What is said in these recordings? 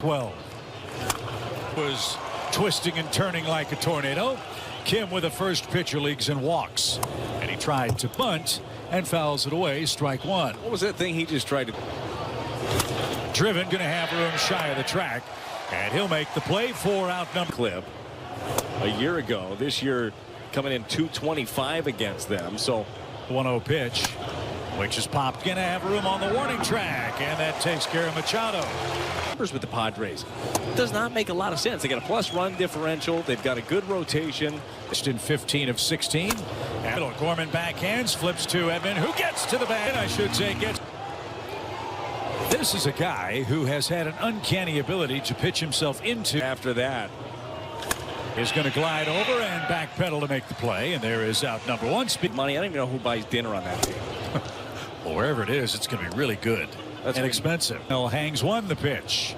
12 was twisting and turning like a tornado. Kim with the first pitch leagues and walks, and he tried to bunt and fouls it away. Strike one. What was that thing he just tried to? Driven, going to have room shy of the track, and he'll make the play. 4 out number Clip a year ago. This year coming in 225 against them. So 1-0 pitch, which is popped. Going to have room on the warning track, and that takes care of Machado. With the Padres does not make a lot of sense. They got a plus run differential. They've got a good rotation. Just in 15 of 16. And Gorman backhands, flips to Edman, who gets to the bat. I should say gets. This is a guy who has had an uncanny ability to pitch himself into. After that, is going to glide over and backpedal to make the play, and there is out number one. Speed money. I don't even know who buys dinner on that team. Well, wherever it is, it's going to be really good. That's inexpensive. Bell hangs one the pitch.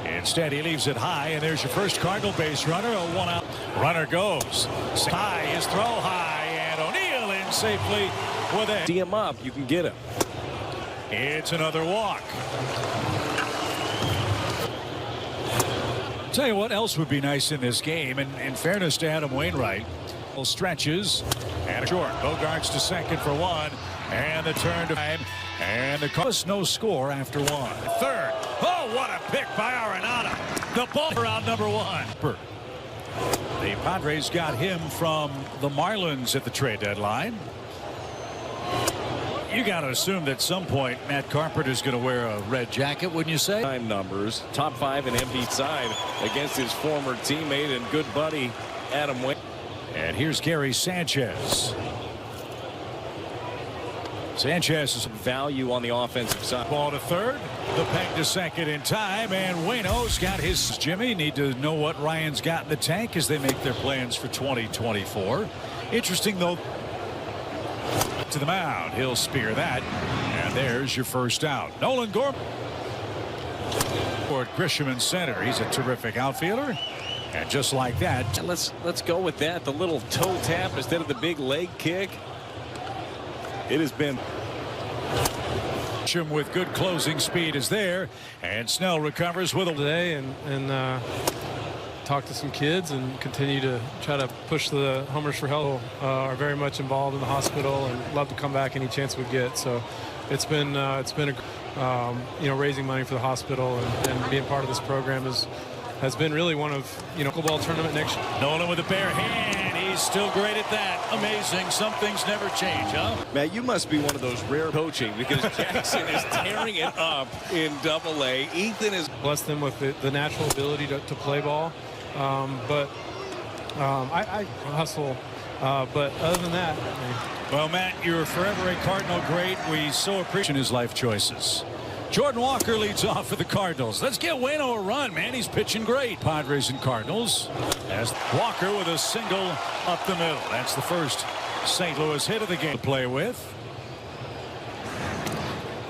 Instead, he leaves it high, and there's your first Cardinal base runner. A 1-out runner goes high. His throw high, and O'Neill in safely with it. See him up, you can get him. It's another walk. Tell you what else would be nice in this game, and in fairness to Adam Wainwright, stretches and short. Bogarts to second for one, and the turn to time. And the cause no score after one. Third. Oh, what a pick by Arenado. The ball around number one. The Padres got him from the Marlins at the trade deadline. You got to assume that at some point Matt Carpenter's going to wear a red jacket, wouldn't you say? Time numbers. Top 5 in MVP side against his former teammate and good buddy Adam Wainwright. And here's Gary Sanchez. Sanchez's value on the offensive side. Ball to third. The peg to second in time. And Waino's got his. Jimmy need to know what Ryan's got in the tank as they make their plans for 2024. Interesting, though. To the mound. He'll spear that. And there's your first out. Nolan Gorman. For Grisham in center. He's a terrific outfielder. And just like that. Let's go with that. The little toe tap instead of the big leg kick. It has been. With good closing speed is there, and Snell recovers with a day and talk to some kids and continue to try to push the homers for help. Are very much involved in the hospital and love to come back any chance we get. So it's been a raising money for the hospital and being part of this program has been really one of football tournament next year. Nolan with a bare hand. He's still great at that. Amazing. Some things never change, huh? Matt, you must be one of those rare coaching because Jackson is tearing it up in Double-A. Ethan is blessed them with the natural ability to play ball. I hustle. But other than that. Well, Matt, you're forever a Cardinal great. We so appreciate his life choices. Jordan Walker leads off for the Cardinals. Let's get Waino a run, man. He's pitching great. Padres and Cardinals. As Walker with a single up the middle. That's the first St. Louis hit of the game to play with.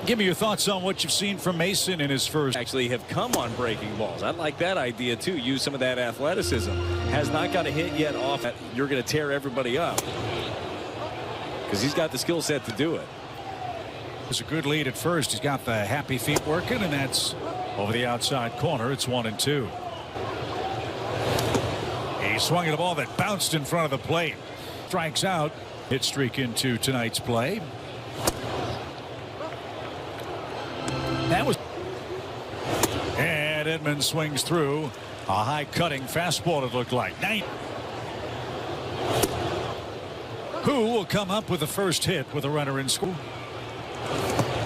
Give me your thoughts on what you've seen from Mason in his first. Actually have come on breaking balls. I like that idea, too. Use some of that athleticism. Has not got a hit yet off. You're going to tear everybody up. Because he's got the skill set to do it. It's a good lead at first. He's got the happy feet working, and that's over the outside corner. It's 1-2. He swung at a ball that bounced in front of the plate. Strikes out. Hit streak into tonight's play. That was. And Edman swings through a high cutting fastball, it looked like. Who will come up with the first hit with a runner in score?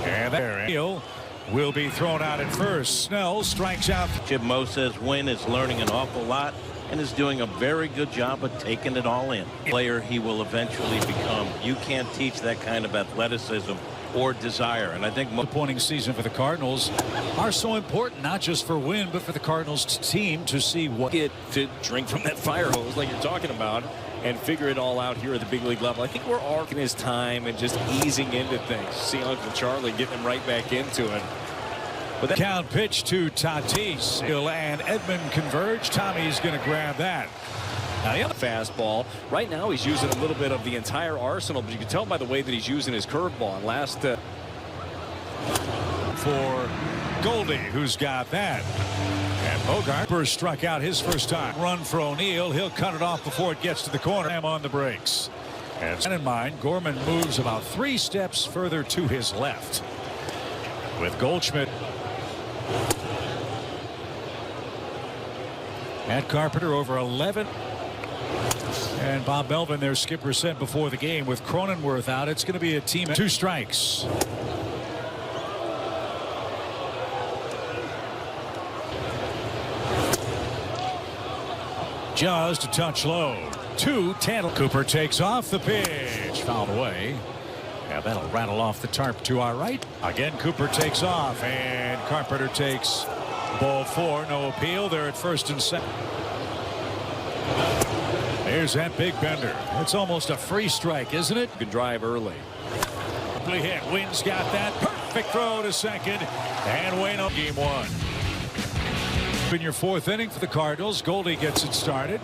And there, Neal will be thrown out at first. Snell strikes out. Chip Mo says Wynn is learning an awful lot and is doing a very good job of taking it all in. Player he will eventually become. You can't teach that kind of athleticism or desire. And I think disappointing season for the Cardinals are so important, not just for Wynn, but for the Cardinals team to see what get to drink from that fire hose like you're talking about and figure it all out here at the big league level. I think we're arcing his time and just easing into things. See Uncle Charlie getting him right back into it. But that count pitch to Tatis. Hill and Edman converge. Tommy's going to grab that. Now the other fastball. Right now he's using a little bit of the entire arsenal, but you can tell by the way that he's using his curveball. Last for Goldie, who's got that. And Bogart struck out his first time. Run for O'Neill. He'll cut it off before it gets to the corner. I'm on the brakes. And in mind, Gorman moves about 3 steps further to his left. With Goldschmidt. Matt Carpenter over 11. And Bob Melvin, their skipper, said before the game, with Cronenworth out, it's going to be a team. 2 strikes. Just a touch low. 2-10. Cooper takes off the pitch. Fouled away. Yeah, that'll rattle off the tarp to our right. Again, Cooper takes off, and Carpenter takes ball 4. No appeal. They're at first and second. There's that big bender. It's almost a free strike, isn't it? Good drive early. Hit. Wynn's got that. Perfect throw to second. And Waino. Game 1. In your 4th inning for the Cardinals, Goldie gets it started.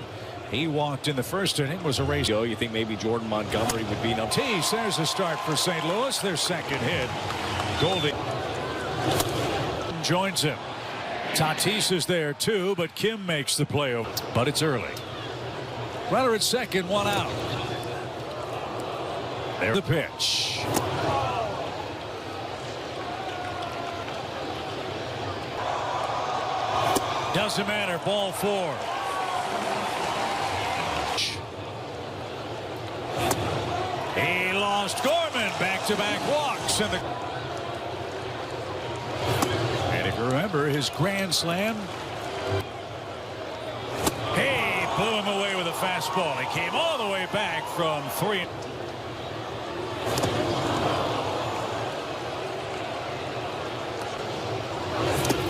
He walked in the first inning. Was a race. You think maybe Jordan Montgomery would be number. There's a start for St. Louis. Their second hit. Goldie joins him. Tatis is there too, but Kim makes the play. But it's early. Runner at second, 1 out. There's the pitch. Doesn't matter. Ball 4. He lost Gorman. Back-to-back walks. And if you remember his grand slam. He blew him away with a fastball. He came all the way back from 3.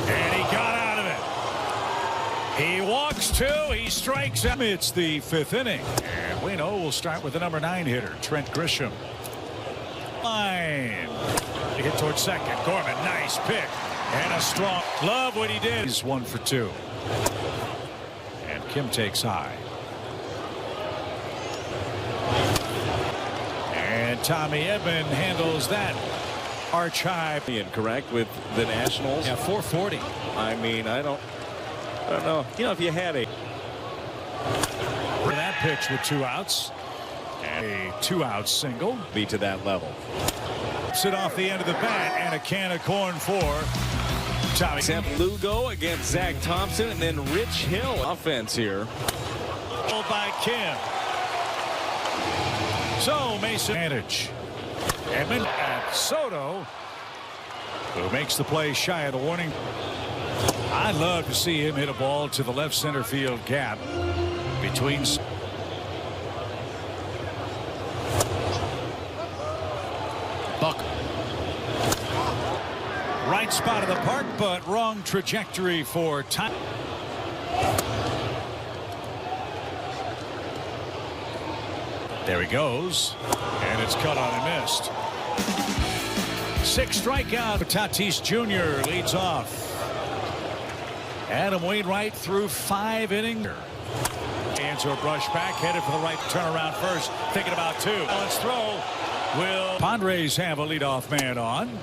And he got out of it. He walks 2. He strikes him. It's the 5th inning. And we know we'll start with the number 9 hitter, Trent Grisham. Line. Hit towards second. Gorman, nice pick. And a strong. Love what he did. He's 1 for 2. And Kim takes high. And Tommy Edman handles that. Arch high. Correct with the Nationals. Yeah, 440. I mean, I don't know. You know, if you had a. That pitch with 2 outs. And a 2-out single. Be to that level. Sit off the end of the bat and a can of corn for Tommy. Seth Lugo against Zach Thompson, and then Rich Hill. Offense here. By Kim. So Mason advantage. Edman at Soto, who makes the play shy of the warning. I'd love to see him hit a ball to the left center field gap between. Buck. Right spot of the park, but wrong trajectory for time. There he goes, and it's cut on and missed. 6 strikeout. Tatis Jr. leads off. Adam Wainwright through 5 innings. Hands or brush back, headed for the right turnaround first. Thinking about 2. Let's throw. Will Padres have a leadoff man on?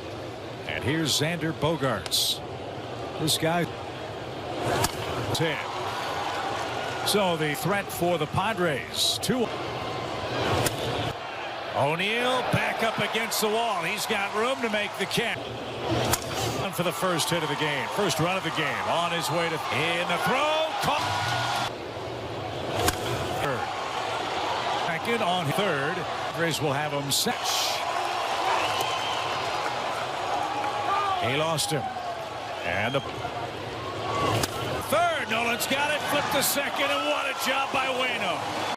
And here's Xander Bogaerts. This guy. 10. So the threat for the Padres. 2. O'Neill back up against the wall. He's got room to make the catch. For the first hit of the game. First run of the game. On his way to in the throw. Caught. Second on 3rd. Padres will have him set. He lost him. And the 3rd. Nolan's got it. Flipped to second. And what a job by Waino.